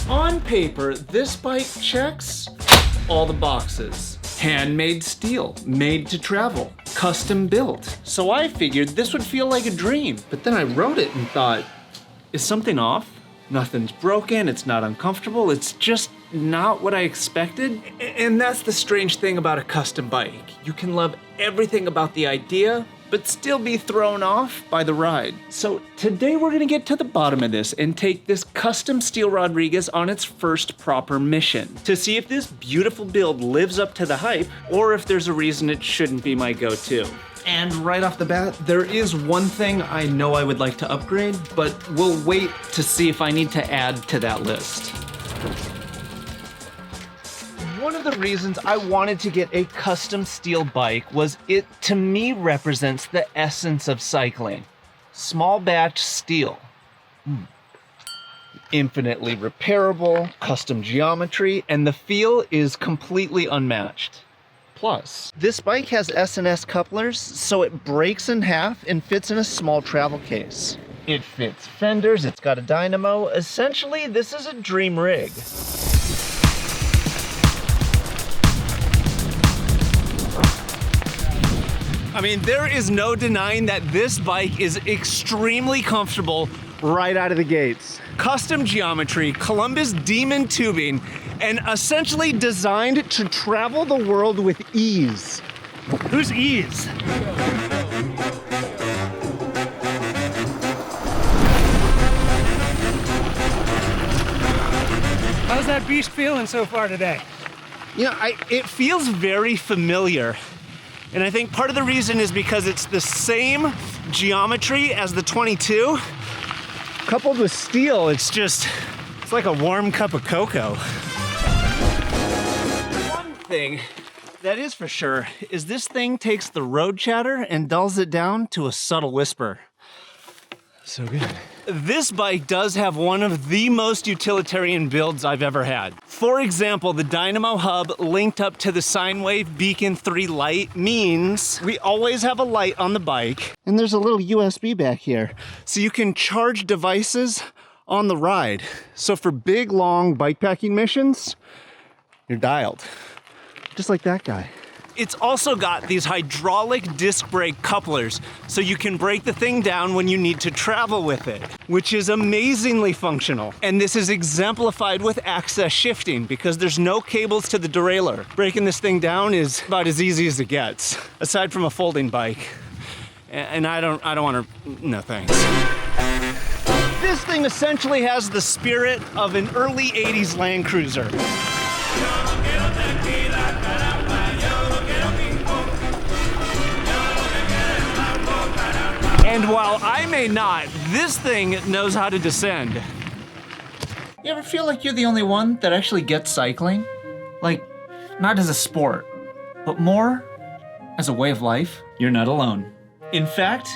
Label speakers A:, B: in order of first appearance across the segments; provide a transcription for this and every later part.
A: On paper, this bike checks all the boxes. Handmade steel, made to travel, custom built. So I figured this would feel like a dream. But then I rode it and thought, is something off? Nothing's broken, it's not uncomfortable, it's just not what I expected. And that's the strange thing about a custom bike. You can love everything about the idea, but still be thrown off by the ride. So today we're gonna get to the bottom of this and take this custom Steel Rodriguez on its first proper mission to see if this beautiful build lives up to the hype or if there's a reason it shouldn't be my go-to. And right off the bat, there is one thing I know I would like to upgrade, but we'll wait to see if I need to add to that list. One of the reasons I wanted to get a custom steel bike was it, to me, represents the essence of cycling. Small batch steel. Infinitely repairable, custom geometry, and the feel is completely unmatched. Plus, this bike has S&S couplers, so it breaks in half and fits in a small travel case. It fits fenders, it's got a dynamo. Essentially, this is a dream rig. I mean, there is no denying that this bike is extremely comfortable right out of the gates. Custom geometry, Columbus Demon tubing, and essentially designed to travel the world with ease.
B: Who's ease? How's that beast feeling so far today?
A: You know, it feels very familiar. And I think part of the reason is because it's the same geometry as the 22. Coupled with steel, it's like a warm cup of cocoa. One thing that is for sure is this thing takes the road chatter and dulls it down to a subtle whisper. So good. This bike does have one of the most utilitarian builds I've ever had. For example, the dynamo hub linked up to the sine wave beacon 3 light means we always have a light on the bike. And there's a little USB back here, so you can charge devices on the ride. So for big, long bikepacking missions, you're dialed. Just like that guy. It's also got these hydraulic disc brake couplers, so you can break the thing down when you need to travel with it, which is amazingly functional. And this is exemplified with access shifting because there's no cables to the derailleur. Breaking this thing down is about as easy as it gets, aside from a folding bike. And I don't want to, no thanks. This thing essentially has the spirit of an early 80s Land Cruiser. And while I may not, this thing knows how to descend. You ever feel like you're the only one that actually gets cycling? Like, not as a sport, but more as a way of life? You're not alone. In fact,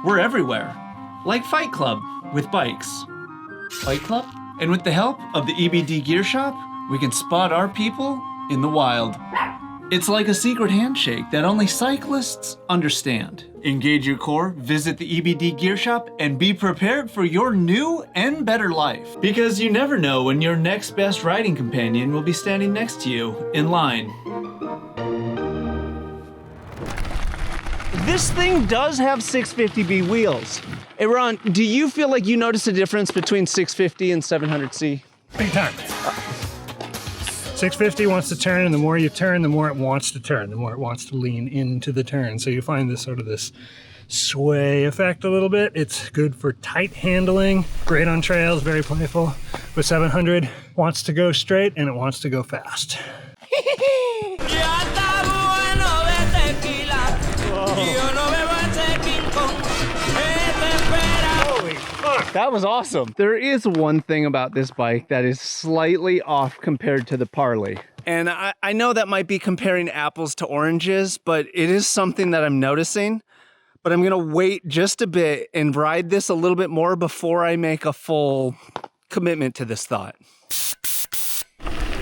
A: we're everywhere. Like Fight Club with bikes. Fight Club? And with the help of the EBD Gear Shop, we can spot our people in the wild. It's like a secret handshake that only cyclists understand. Engage your core, visit the EBD Gear Shop, and be prepared for your new and better life. Because you never know when your next best riding companion will be standing next to you in line. This thing does have 650B wheels. Hey Ron, do you feel like you notice a difference between 650 and 700C?
B: Big time. 650 wants to turn, and the more you turn, the more it wants to turn, the more it wants to lean into the turn. So you find this sort of this sway effect a little bit. It's good for tight handling, great on trails, very playful. With 700, wants to go straight and it wants to go fast.
A: That was awesome. There is one thing about this bike that is slightly off compared to the Parley. And I know that might be comparing apples to oranges, but it is something that I'm noticing. But I'm gonna wait just a bit and ride this a little bit more before I make a full commitment to this thought.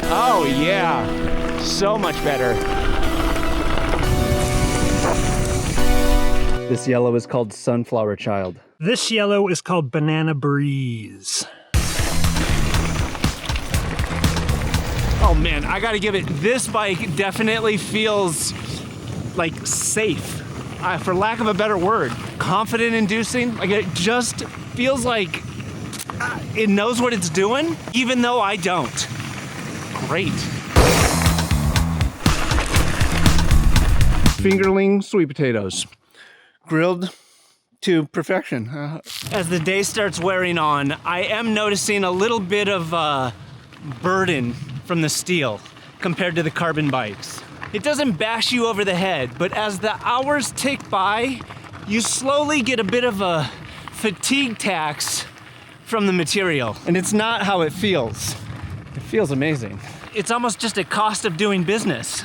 A: Oh yeah, so much better. This yellow is called Sunflower Child.
B: This yellow is called Banana Breeze.
A: Oh man, I gotta give it, this bike definitely feels like safe, for lack of a better word. Confident inducing, like it just feels like it knows what it's doing, even though I don't. Great. Fingerling sweet potatoes, grilled to perfection. As the day starts wearing on, I am noticing a little bit of burden from the steel compared to the carbon bikes. It doesn't bash you over the head, but as the hours tick by, you slowly get a bit of a fatigue tax from the material, and it's not how it feels. It feels amazing. It's almost just a cost of doing business.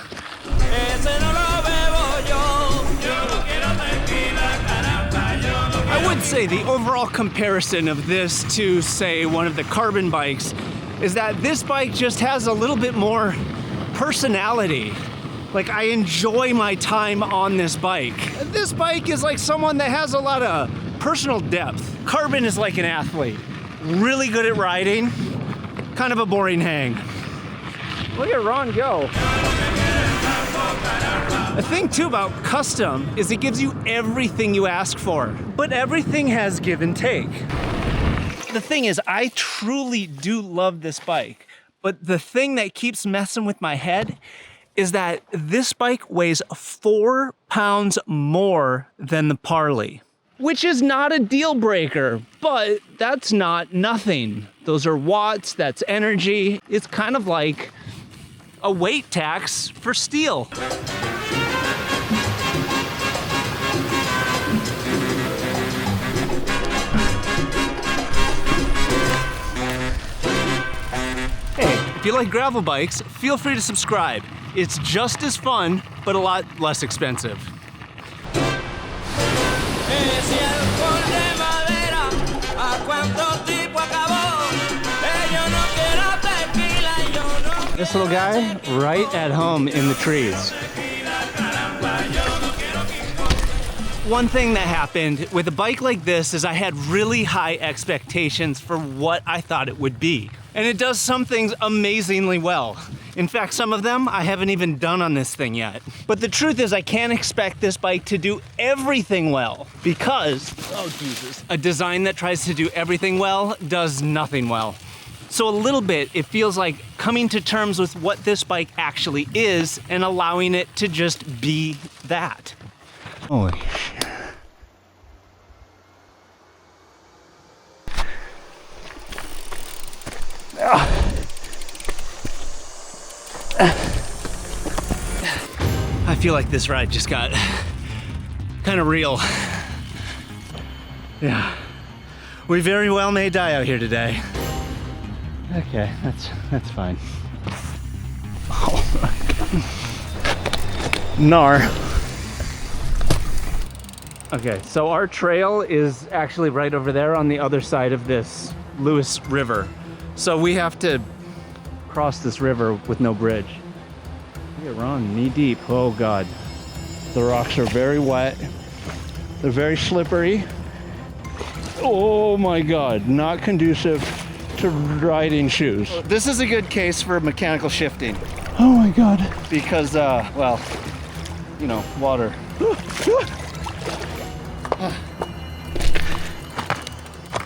A: I would say the overall comparison of this to, say, one of the carbon bikes is that this bike just has a little bit more personality. Like, I enjoy my time on this bike. This bike is like someone that has a lot of personal depth. Carbon is like an athlete. Really good at riding, kind of a boring hang. Look at Ron go. The thing too about custom is it gives you everything you ask for, but everything has give and take. The thing is, I truly do love this bike, but the thing that keeps messing with my head is that this bike weighs 4 pounds more than the Parley, which is not a deal breaker, but that's not nothing. Those are watts, that's energy. It's kind of like a weight tax for steel. If you like gravel bikes, feel free to subscribe. It's just as fun, but a lot less expensive. This little guy, right at home in the trees. One thing that happened with a bike like this is I had really high expectations for what I thought it would be. And it does some things amazingly well. In fact, some of them I haven't even done on this thing yet. But the truth is I can't expect this bike to do everything well because, oh Jesus, a design that tries to do everything well does nothing well. So a little bit, it feels like coming to terms with what this bike actually is and allowing it to just be that. Holy shit. I feel like this ride just got kind of real. Yeah. We very well may die out here today. Okay, that's fine. Oh my God. Nar. Okay, so our trail is actually right over there on the other side of this Lewis River. So we have to cross this river with no bridge. Look at Ron, knee deep. Oh God. The rocks are very wet. They're very slippery. Oh my God, not conducive to riding shoes. This is a good case for mechanical shifting. Oh my God. Because, well, you know, water.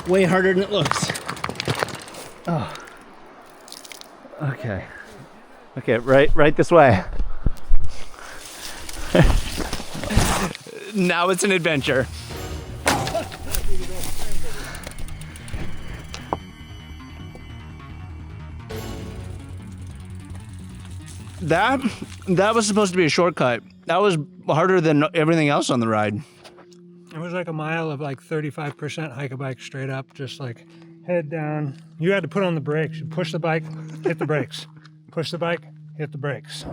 A: Way harder than it looks. Oh. Okay. Okay, right this way. Now it's an adventure. That was supposed to be a shortcut. That was harder than everything else on the ride.
B: It was like a mile of like 35% hike a bike straight up, just like head down. You had to put on the brakes. You push the bike, hit the brakes. Push the bike, hit the brakes.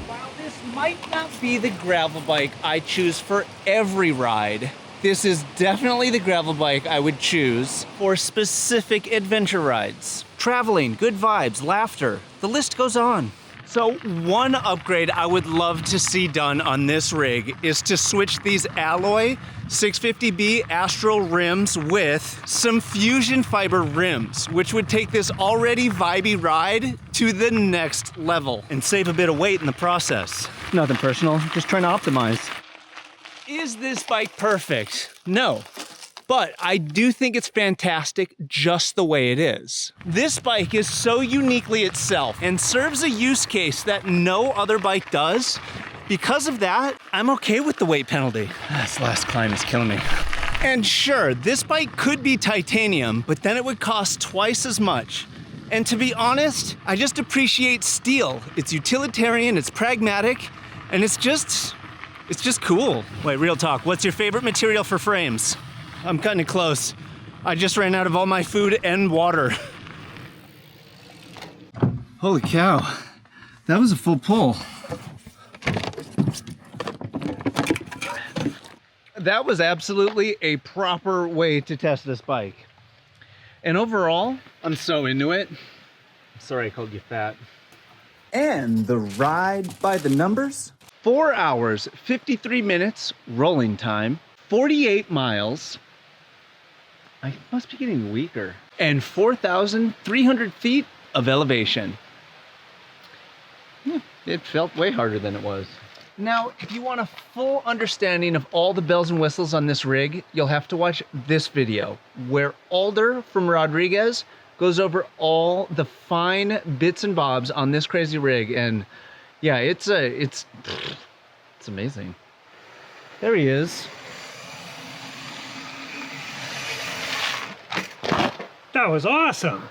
A: While this might not be the gravel bike I choose for every ride, this is definitely the gravel bike I would choose for specific adventure rides. Traveling, good vibes, laughter, the list goes on. So one upgrade I would love to see done on this rig is to switch these alloy 650B Astral rims with some fusion fiber rims, which would take this already vibey ride to the next level and save a bit of weight in the process. Nothing personal, just trying to optimize. Is this bike perfect? No. But I do think it's fantastic just the way it is. This bike is so uniquely itself and serves a use case that no other bike does. Because of that, I'm okay with the weight penalty. This last climb is killing me. And sure, this bike could be titanium, but then it would cost twice as much. And to be honest, I just appreciate steel. It's utilitarian, it's pragmatic, and it's just cool. Wait, real talk, what's your favorite material for frames? I'm cutting it close. I just ran out of all my food and water. Holy cow, that was a full pull. That was absolutely a proper way to test this bike. And overall, I'm so into it. Sorry I called you fat.
C: And the ride by the numbers?
A: 4 hours, 53 minutes rolling time, 48 miles. I must be getting weaker. And 4,300 feet of elevation. It felt way harder than it was. Now, if you want a full understanding of all the bells and whistles on this rig, you'll have to watch this video, where Alder from Rodriguez goes over all the fine bits and bobs on this crazy rig. And yeah, it's amazing. There he is.
B: That was awesome.